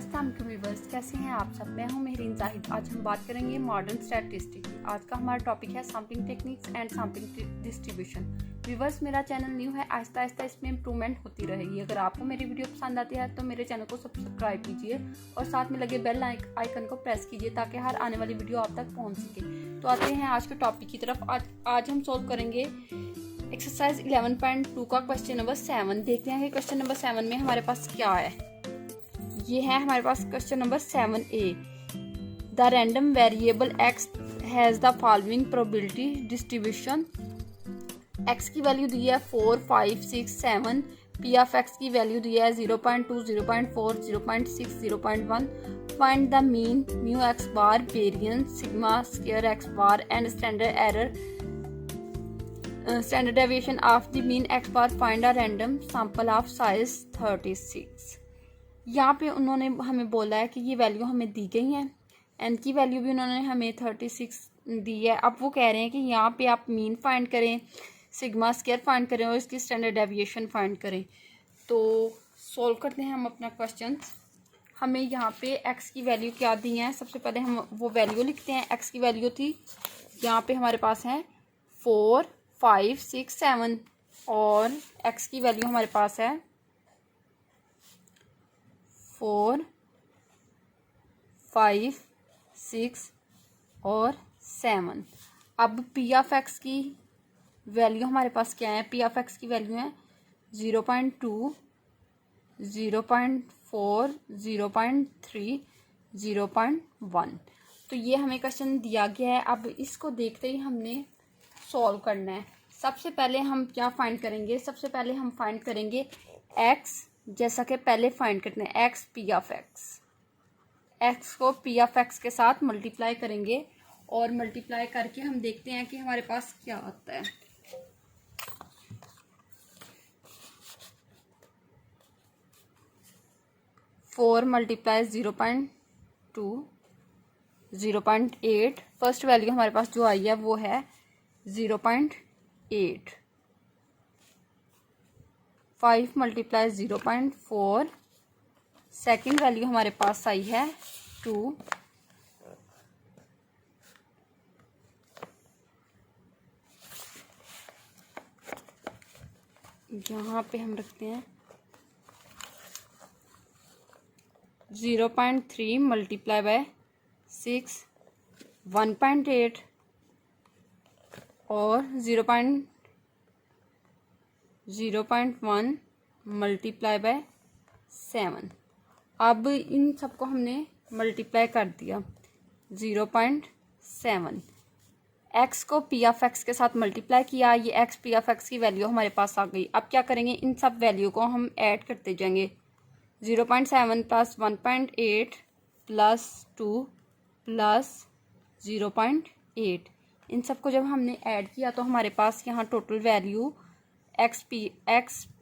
अस्सलाम वालेकुम व्यूअर्स, कैसे हैं आप सब। मैं हूं मेहरीन जाहिद। आज हम बात करेंगे मॉडर्न स्टैटिस्टिक की। आज का हमारा टॉपिक है sampling techniques and sampling distribution. Viewers, मेरा चैनल न्यू है, आहिस्ता आहिस्ता इसमें इंप्रूवमेंट होती रहेगी। अगर आपको मेरी वीडियो पसंद आती है तो मेरे चैनल को सब्सक्राइब कीजिए और साथ में लगे बेल आइकन को प्रेस कीजिए ताकि हर आने वाली वीडियो आप तक पहुँच सके। तो आते हैं आज के टॉपिक की तरफ। आज हम सोल्व करेंगे एक्सरसाइज 11.2 का क्वेश्चन नंबर 7। देखते हैं कि क्वेश्चन नंबर 7 में हमारे पास क्या है। ये है हमारे पास question number 7A। The random variable x has the following probability distribution. x की वैल्यू दी है 4, 5, 6, 7। p ऑफ x की वैल्यू दी है 0.2, 0.4, 0.6, 0.1। Find the mean mu x bar, variance sigma square x bar and standard deviation of the mean x bar. Find a random sample of size 36। यहाँ पे उन्होंने हमें बोला है कि ये वैल्यू हमें दी गई है, एन की वैल्यू भी उन्होंने हमें 36 दी है। अब वो कह रहे हैं कि यहाँ पे आप मीन फाइंड करें, सिग्मा स्क्वायर फाइंड करें और इसकी स्टैंडर्ड डेविएशन फाइंड करें। तो सॉल्व करते हैं हम अपना क्वेश्चन। हमें यहाँ पे एक्स की वैल्यू क्या दी है, सबसे पहले हम वो वैल्यू लिखते हैं। एक्स की वैल्यू थी यहाँ पे हमारे पास है 4, 5, 6, 7 और एक्स की वैल्यू हमारे पास है 4, 5, 6 और 7। अब पी ऑफ एक्स की वैल्यू हमारे पास क्या है। पी ऑफ एक्स की वैल्यू है 0.2, 0.4, 0.3, 0.1। तो ये हमें क्वेश्चन दिया गया है। अब इसको देखते ही हमने सॉल्व करना है। सबसे पहले हम क्या फाइंड करेंगे, सबसे पहले हम फाइंड करेंगे एक्स, जैसा कि पहले फाइंड करते हैं x p of x. X को पी ऑफ एक्स के साथ मल्टीप्लाई करेंगे और मल्टीप्लाई करके हम देखते हैं कि हमारे पास क्या आता है। Four multiply 0.2, 0.8। फर्स्ट वैल्यू हमारे पास जो आई है वो है 0.8। 5 मल्टीप्लाई 0.4। सेकेंड वैल्यू हमारे पास आई है 2। यहाँ पे हम रखते हैं 0.3 मल्टीप्लाई बाय 6, 1.8 और 0.1 मल्टीप्लाई बाय 7। अब इन सबको हमने मल्टीप्लाई कर दिया 0.7। एक्स को पी ऑफ एक्स के साथ मल्टीप्लाई किया, ये एक्स पी ऑफ एक्स की वैल्यू हमारे पास आ गई। अब क्या करेंगे, इन सब वैल्यू को हम ऐड करते जाएंगे। 0.7 प्लस 1.8 प्लस 2 प्लस 0.8। इन सबको जब हमने ऐड किया तो हमारे पास यहाँ total value x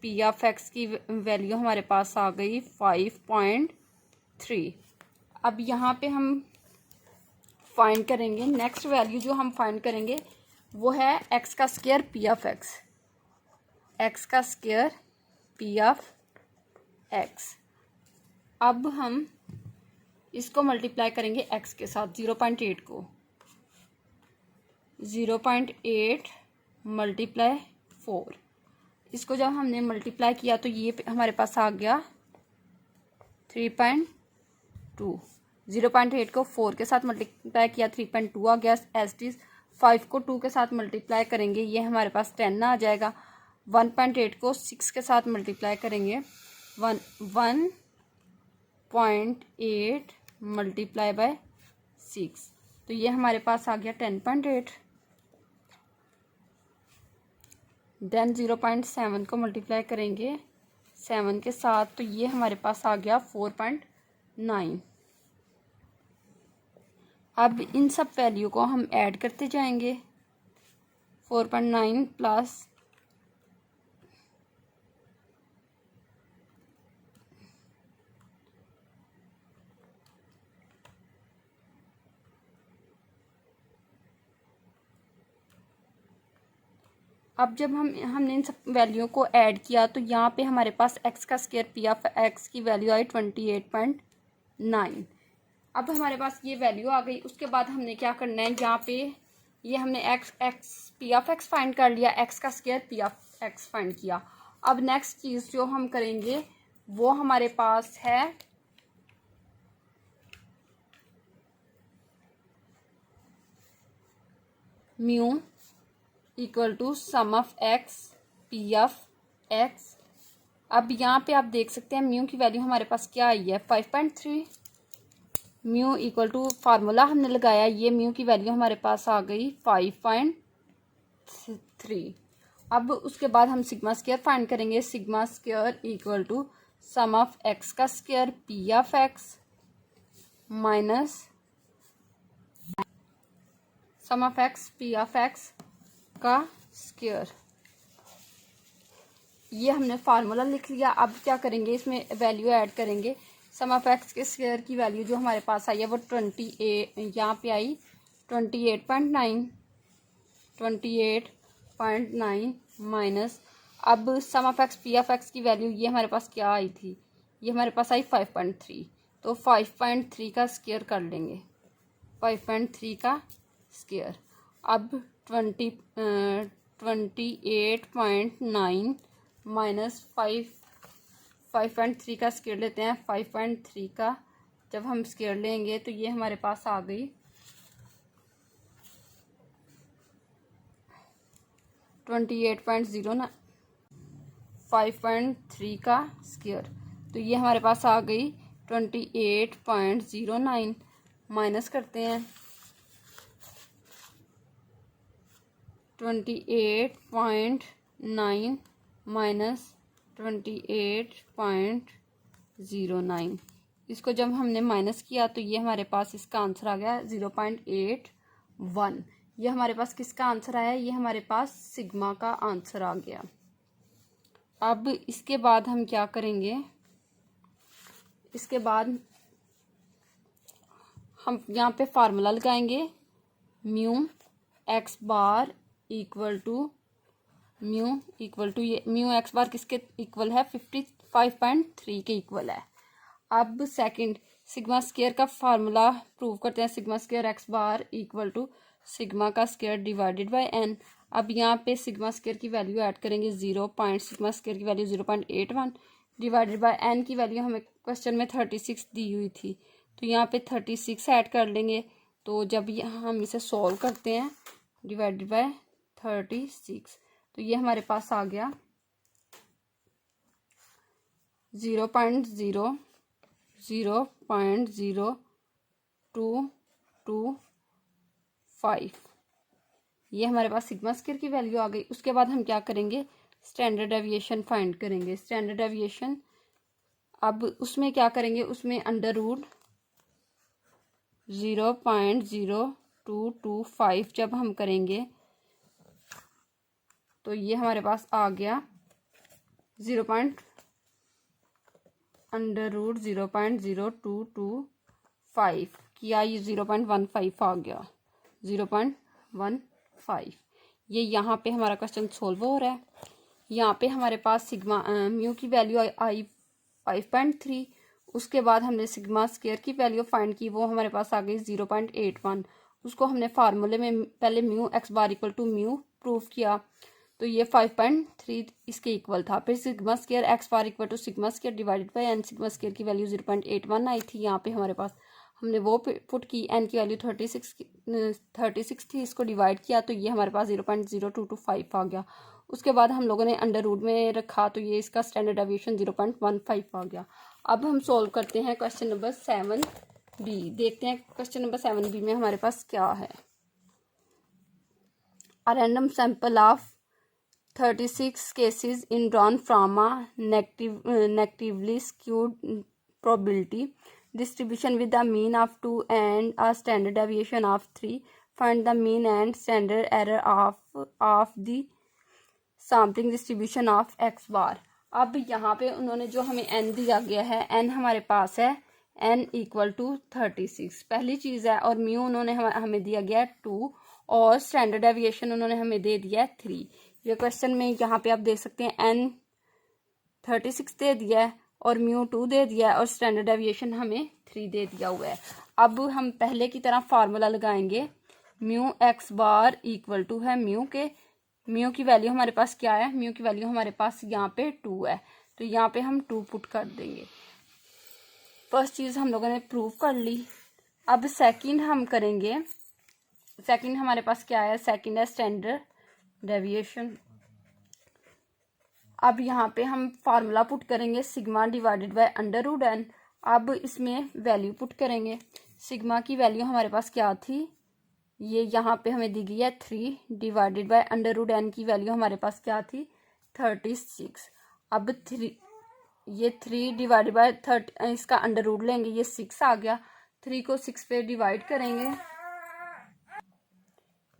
p of x की वैल्यू हमारे पास आ गई 5.3। अब यहाँ पे हम फाइंड करेंगे नेक्स्ट वैल्यू। जो हम फाइंड करेंगे वो है एक्स का square p of x. X का स्क्वायर पी ऑफ एक्स। अब हम इसको मल्टीप्लाई करेंगे एक्स के साथ 0.8 को। 0.8 मल्टीप्लाई 4। इसको जब हमने मल्टीप्लाई किया तो ये हमारे पास आ गया 3.2। 0.8 को 4 के साथ मल्टीप्लाई किया 3.2 आ गया एज इट इज। 5 को 2 के साथ मल्टीप्लाई करेंगे, ये हमारे पास 10 आ जाएगा। 1.8 को 6 के साथ मल्टीप्लाई करेंगे 1.8 मल्टीप्लाई बाय 6, तो ये हमारे पास आ गया 10.8। देन 0.7 को मल्टीप्लाई करेंगे 7 के साथ, तो ये हमारे पास आ गया 4.9। अब इन सब वैल्यू को हम ऐड करते जाएंगे। 4.9 प्लस अब जब हमने इन सब वैल्यू को ऐड किया तो यहाँ पे हमारे पास एक्स का स्क्वायर पी ऑफ एक्स की वैल्यू आई 28.9। 9। अब हमारे पास ये वैल्यू आ गई। उसके बाद हमने क्या करना है, यहाँ पे ये हमने पी ऑफ एक्स फाइंड कर लिया, एक्स का square p of x find किया। अब नेक्स्ट चीज़ जो हम करेंगे वो हमारे पास है mu equal to sum of x p of x. अब यहाँ पे आप देख सकते हैं म्यू की वैल्यू हमारे पास क्या आई है 5.3। म्यू इक्वल टू फार्मूला हमने लगाया, ये म्यू की वैल्यू हमारे पास आ गई 5.3। अब उसके बाद हम सिग्मा स्क्वायर फाइंड करेंगे। Sigma square equal to sum of x का square p of x minus sum of x p of x का स्क्वायर। ये हमने फार्मूला लिख लिया। अब क्या करेंगे, इसमें वैल्यू ऐड करेंगे। सम ऑफ एक्स के स्क्वायर की वैल्यू जो हमारे पास आई है वो 28, यहाँ पे आई 28.9 माइनस, अब sum of x p of x की वैल्यू ये हमारे पास क्या आई थी, ये हमारे पास आई 5.3। तो 5.3 का स्क्वायर कर लेंगे, 5.3 का स्क्वायर। अब 28.9 माइनस 5.3 का स्क्वायर लेते हैं। 5.3 का जब हम स्क्वायर लेंगे तो ये हमारे पास आ गई 28.09। 5.3 का स्क्वायर तो ये हमारे पास आ गई 28.09। माइनस करते हैं 28.9 माइनस 28.09। इसको जब हमने माइनस किया तो ये हमारे पास इसका आंसर आ गया 0.81। ये हमारे पास किसका आंसर आया, ये हमारे पास सिग्मा का आंसर आ गया। अब इसके बाद हम क्या करेंगे, इसके बाद हम यहाँ पे फार्मूला लगाएंगे। Mu x bar equal to ये म्यू एक्स बार किसके इक्वल है 55.3 के इक्वल है। अब सेकंड सिग्मा स्क्वायर का फार्मूला प्रूव करते हैं। Sigma square x bar equal to sigma का स्क्वायर डिवाइडेड बाय एन। अब यहाँ पे सिग्मा स्क्वायर की वैल्यू ऐड करेंगे सिग्मा स्क्वायर की वैल्यू 0.81 डिवाइडेड बाय एन की वैल्यू हमें क्वेश्चन में 36 दी हुई थी, तो यहाँ पे 36 ऐड कर लेंगे। तो जब हम इसे सॉल्व करते हैं डिवाइडेड बाय 36 तो ये हमारे पास आ गया 0.00225। ये हमारे पास सिग्मा स्क्वायर की वैल्यू आ गई। उसके बाद हम क्या करेंगे, स्टैंडर्ड डेविएशन फाइंड करेंगे। स्टैंडर्ड डेविएशन अब उसमें क्या करेंगे, उसमें अंडर रूट 0.0225 जब हम करेंगे तो ये हमारे पास आ गया 0.0225 किया, ये 0.15 आ गया 0.15। ये यहाँ पे हमारा क्वेश्चन सोल्व हो रहा है। यहाँ पे हमारे पास सिग्मा म्यू की वैल्यू आई 5.3। उसके बाद हमने सिग्मा स्क्वायर की वैल्यू फाइंड की, वो हमारे पास आ गई 0.81। उसको हमने फार्मूले में पहले mu x bar equal to mu prove किया, तो ये 5.3 इसके इक्वल था। फिर sigma square x bar equal to sigma square divided by n. Sigma square की वैल्यू 0.81 आई थी, यहाँ पे हमारे पास हमने वो पुट की, एन की वैल्यू 36 थी, इसको डिवाइड किया तो ये हमारे पास 0.0225 आ गया। उसके बाद हम लोगों ने अंडर रूट में रखा तो ये इसका स्टैंडर्ड डेविएशन 0.15 आ गया। अब हम सॉल्व करते हैं क्वेश्चन नंबर 7B। देखते हैं क्वेश्चन नंबर 7B में हमारे पास क्या है। अ random sample of 36 cases in drawn from a negatively skewed probability distribution with a mean of 2 and a standard deviation of 3. Find the mean and standard error of the sampling distribution of x bar. अब यहाँ पे उन्होंने जो हमें n दिया गया है, n हमारे पास है n इक्वल टू 36 पहली चीज़ है, और म्यू उन्होंने हमें दिया गया है 2 और स्टैंडर्ड डेविएशन उन्होंने हमें दे दिया है 3। ये क्वेश्चन में यहाँ पे आप देख सकते हैं n 36 दे दिया है और म्यू 2 दे दिया है और स्टैंडर्ड डेविएशन हमें 3 दे दिया हुआ है। अब हम पहले की तरह फार्मूला लगाएंगे, mu x bar equal to है म्यू के, म्यू की वैल्यू हमारे पास क्या है, म्यू की वैल्यू हमारे पास यहाँ पे 2 है, तो यहाँ पे हम 2 पुट कर देंगे। फर्स्ट चीज़ हम लोगों ने प्रूव कर ली। अब सेकंड हम करेंगे, सेकंड हमारे पास क्या है, सेकंड है स्टैंडर्ड डेविएशन। अब यहाँ पे हम फार्मूला पुट करेंगे sigma divided by under root n. अब इसमें वैल्यू पुट करेंगे, सिग्मा की वैल्यू हमारे पास क्या थी, ये यहाँ पे हमें दी गई है 3 divided by under root n की वैल्यू हमारे पास क्या थी 36। अब 3 ये 3 डिवाइडेड बाय 30, इसका अंडर रूट लेंगे, ये 6 आ गया। 3 को 6 पे डिवाइड करेंगे,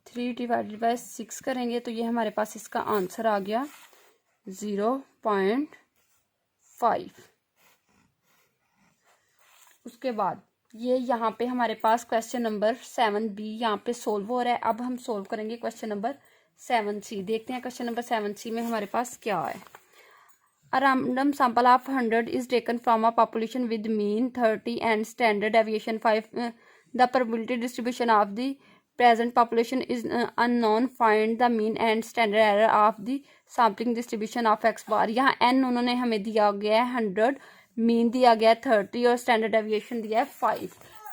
3 डिवाइडेड बाय 6 करेंगे तो ये हमारे पास इसका आंसर आ गया 0.5। उसके बाद ये यहाँ पे हमारे पास क्वेश्चन नंबर 7B यहाँ पे सोल्व हो रहा है। अब हम सोल्व करेंगे क्वेश्चन नंबर 7C। देखते हैं क्वेश्चन नंबर 7C में हमारे पास क्या है। A random sample of 100 is taken from a population with mean 30 and standard deviation 5. The probability distribution of the present population is unknown. Find the mean and standard error of the sampling distribution of x bar। यहाँ n उन्होंने हमें दिया गया है 100, mean दिया गया है 30 और स्टैंडर्ड डेविएशन दिया है 5।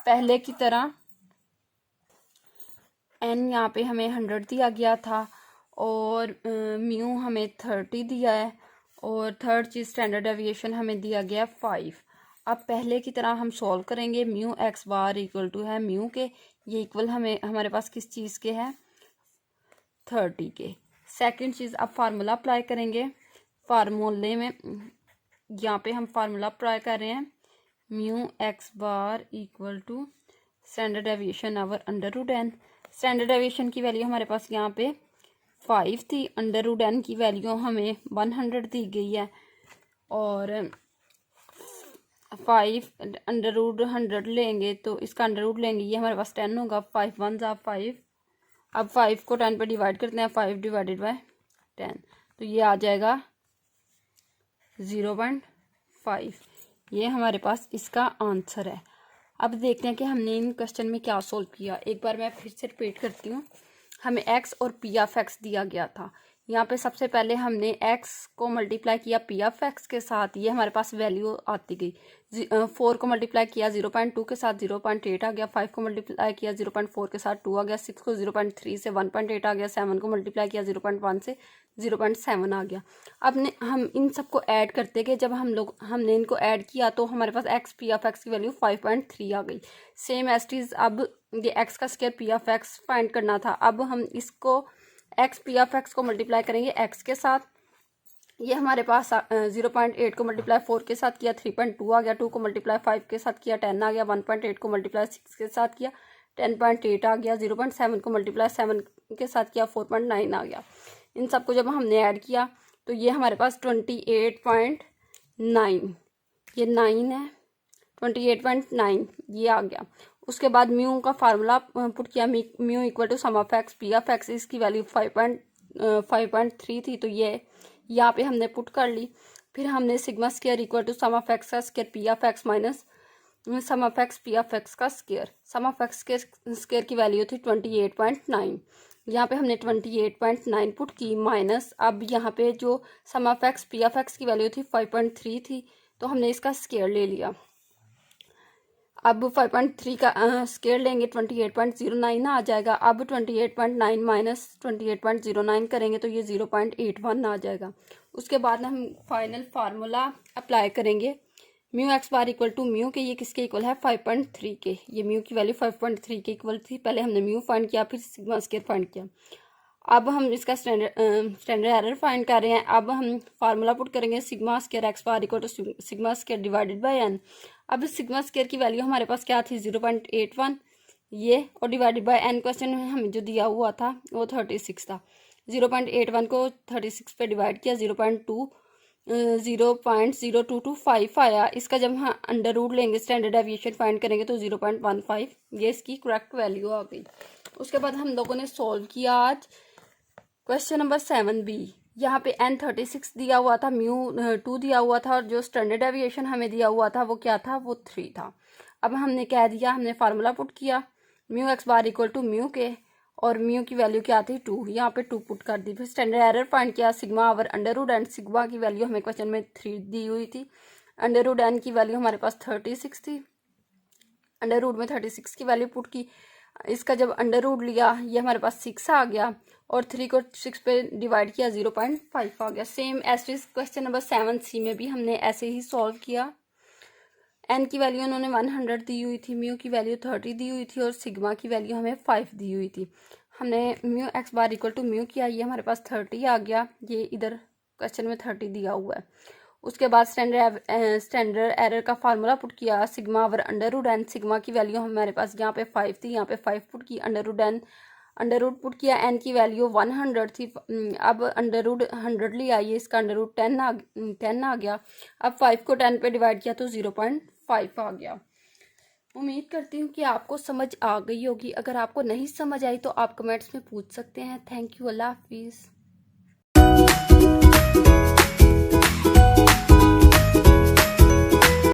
पहले की तरह n यहाँ पे हमें 100 दिया गया था और म्यू हमें 30 दिया है और थर्ड चीज़ स्टैंडर्ड डेविएशन हमें दिया गया 5। अब पहले की तरह हम सॉल्व करेंगे, mu x bar equal to है म्यू के, ये इक्वल हमारे पास किस चीज़ के है 30 के। सेकंड चीज़ अब फार्मूला अप्लाई करेंगे, फार्मूले में यहाँ पे हम फार्मूला अप्लाई कर रहे हैं, mu x bar equal to standard deviation over under root n. Standard deviation की वैल्यू हमारे पास यहाँ पे 5 थी, अंडर रूट एन की वैल्यू हमें 100 दी गई है और 5 अंडर रूट 100 लेंगे तो इसका अंडर रूट लेंगे, ये हमारे पास 10 होगा, 5 1 5। अब 5 को 10 पे डिवाइड करते हैं, 5 डिवाइडेड बाय 10 तो ये आ जाएगा 0.5। ये हमारे पास इसका आंसर है। अब देखते हैं कि हमने इन क्वेश्चन में क्या सोल्व किया। एक बार मैं फिर से रिपीट करती हूँ, हमें x और p ऑफ x दिया गया था। यहाँ पे सबसे पहले हमने x को मल्टीप्लाई किया p ऑफ x के साथ, ये हमारे पास वैल्यू आती गई। 4 को मल्टीप्लाई किया 0.2 के साथ 0.8 आ गया, 5 को मल्टीप्लाई किया 0.4 के साथ 2 आ गया, 6 को 0.3 से 1.8 आ गया, 7 को मल्टीप्लाई किया 0.1 से 0.7 आ गया। अब हम इन सबको ऐड करते गए, जब हमने इनको ऐड किया तो हमारे पास x p ऑफ x की वैल्यू 5.3 आ गई। सेम एज इट इज अब ये x का square p of x find करना था। अब हम इसको x p ऑफ x को मल्टीप्लाई करेंगे x के साथ, ये हमारे पास 0.8 को मल्टीप्लाई 4 के साथ किया 3.2 आ गया, 2 को मल्टीप्लाई 5 के साथ किया 10 आ गया, 1.8 को मल्टीप्लाई 6 के साथ किया 10.8 आ गया, 0.7 को मल्टीप्लाई 7 के साथ किया 4.9 आ गया। इन सबको जब हमने ऐड किया तो ये हमारे पास 28.9, ये 9 है, 28.9 ये आ गया। उसके बाद म्यू का फार्मूला पुट किया, mu equal to sum of x p of x, इसकी वैल्यू 5.3 थी तो ये यहाँ पे हमने पुट कर ली। फिर हमने sigma square equal to sum of x का square p of x minus sum of x p of x का स्क्वायर, सम ऑफ एक्स के स्क्वायर की वैल्यू थी 28.9, यहाँ पे हमने 28.9 पुट की माइनस, अब यहाँ पे जो sum of x p of x की वैल्यू थी 5.3 थी तो हमने इसका स्क्वायर ले लिया। अब 5.3 का स्क्वायर लेंगे 28.09 आ जाएगा। अब 28.9 माइनस 28.09 करेंगे तो ये 0.81 आ जाएगा। उसके बाद हम फाइनल फार्मूला अप्लाई करेंगे, mu x bar equal to mu के, ये किसके इक्वल है 5.3 के, ये म्यू की वैल्यू 5.3 के इक्वल थी। पहले हमने म्यू फाइंड किया फिर सिग्मा स्क्वायर फाइंड किया। अब हम इसका स्टैंडर्ड एरर फाइंड कर रहे हैं। अब हम फार्मूला पुट करेंगे sigma square x bar equal to sigma square divided by n. अब सिग्मा स्क्वायर की वैल्यू हमारे पास क्या थी 0.81 ये, और डिवाइडेड बाय एन क्वेश्चन में हमें जो दिया हुआ था वो 36 था। 0.81 को 36 पे डिवाइड किया 0.0225 आया। इसका जब हम अंडर रूट लेंगे स्टैंडर्ड डेविएशन फाइंड करेंगे तो 0.15 ये इसकी करेक्ट वैल्यू आ गई। उसके बाद हम लोगों ने सॉल्व किया आज क्वेश्चन नंबर 7B। यहाँ पे n36 दिया हुआ था, म्यू 2 दिया हुआ था और जो स्टैंडर्ड डेविएशन हमें दिया हुआ था वो क्या था, वो 3 था। अब हमने कह दिया, हमने फार्मूला पुट किया mu x bar equal to mu के, और म्यू की वैल्यू क्या थी 2, यहाँ पे 2 पुट कर दी। फिर स्टैंडर्ड एरर फाइंड किया, sigma over under root n, sigma की वैल्यू हमें क्वेश्चन में 3 दी हुई थी, अंडर रूट एन की वैल्यू हमारे पास 36 थी, अंडर रूट में 36 की वैल्यू पुट की। इसका जब अंडर रूट लिया ये हमारे पास 6 आ गया, और 3 को 6 पे डिवाइड किया 0.5 आ गया। सेम ऐसे क्वेश्चन नंबर 7C में भी हमने ऐसे ही सॉल्व किया। एन की वैल्यू उन्होंने 100 दी हुई थी, म्यू की वैल्यू 30 दी हुई थी, और सिग्मा की वैल्यू हमें 5 दी हुई थी। हमने mu x bar equal to mu किया, ये हमारे पास 30 आ गया, ये इधर क्वेश्चन में 30 दिया हुआ है। उसके बाद स्टैंडर्ड एरर का फार्मूला पुट किया, sigma over under root n, sigma की वैल्यू हमारे पास यहाँ पे 5 थी, यहाँ पे 5 पुट की, अंडर रूट पुट किया, एन की वैल्यू 100 थी, अब अंडर रूट 100 लिया, ये इसका अंडर रूट 10 आ गया। अब 5 को 10 पे डिवाइड किया तो 0.5 आ गया। उम्मीद करती हूँ कि आपको समझ आ गई होगी। अगर आपको नहीं समझ आई तो आप कमेंट्स में पूछ सकते हैं। थैंक यू, अल्लाह हाफिज़।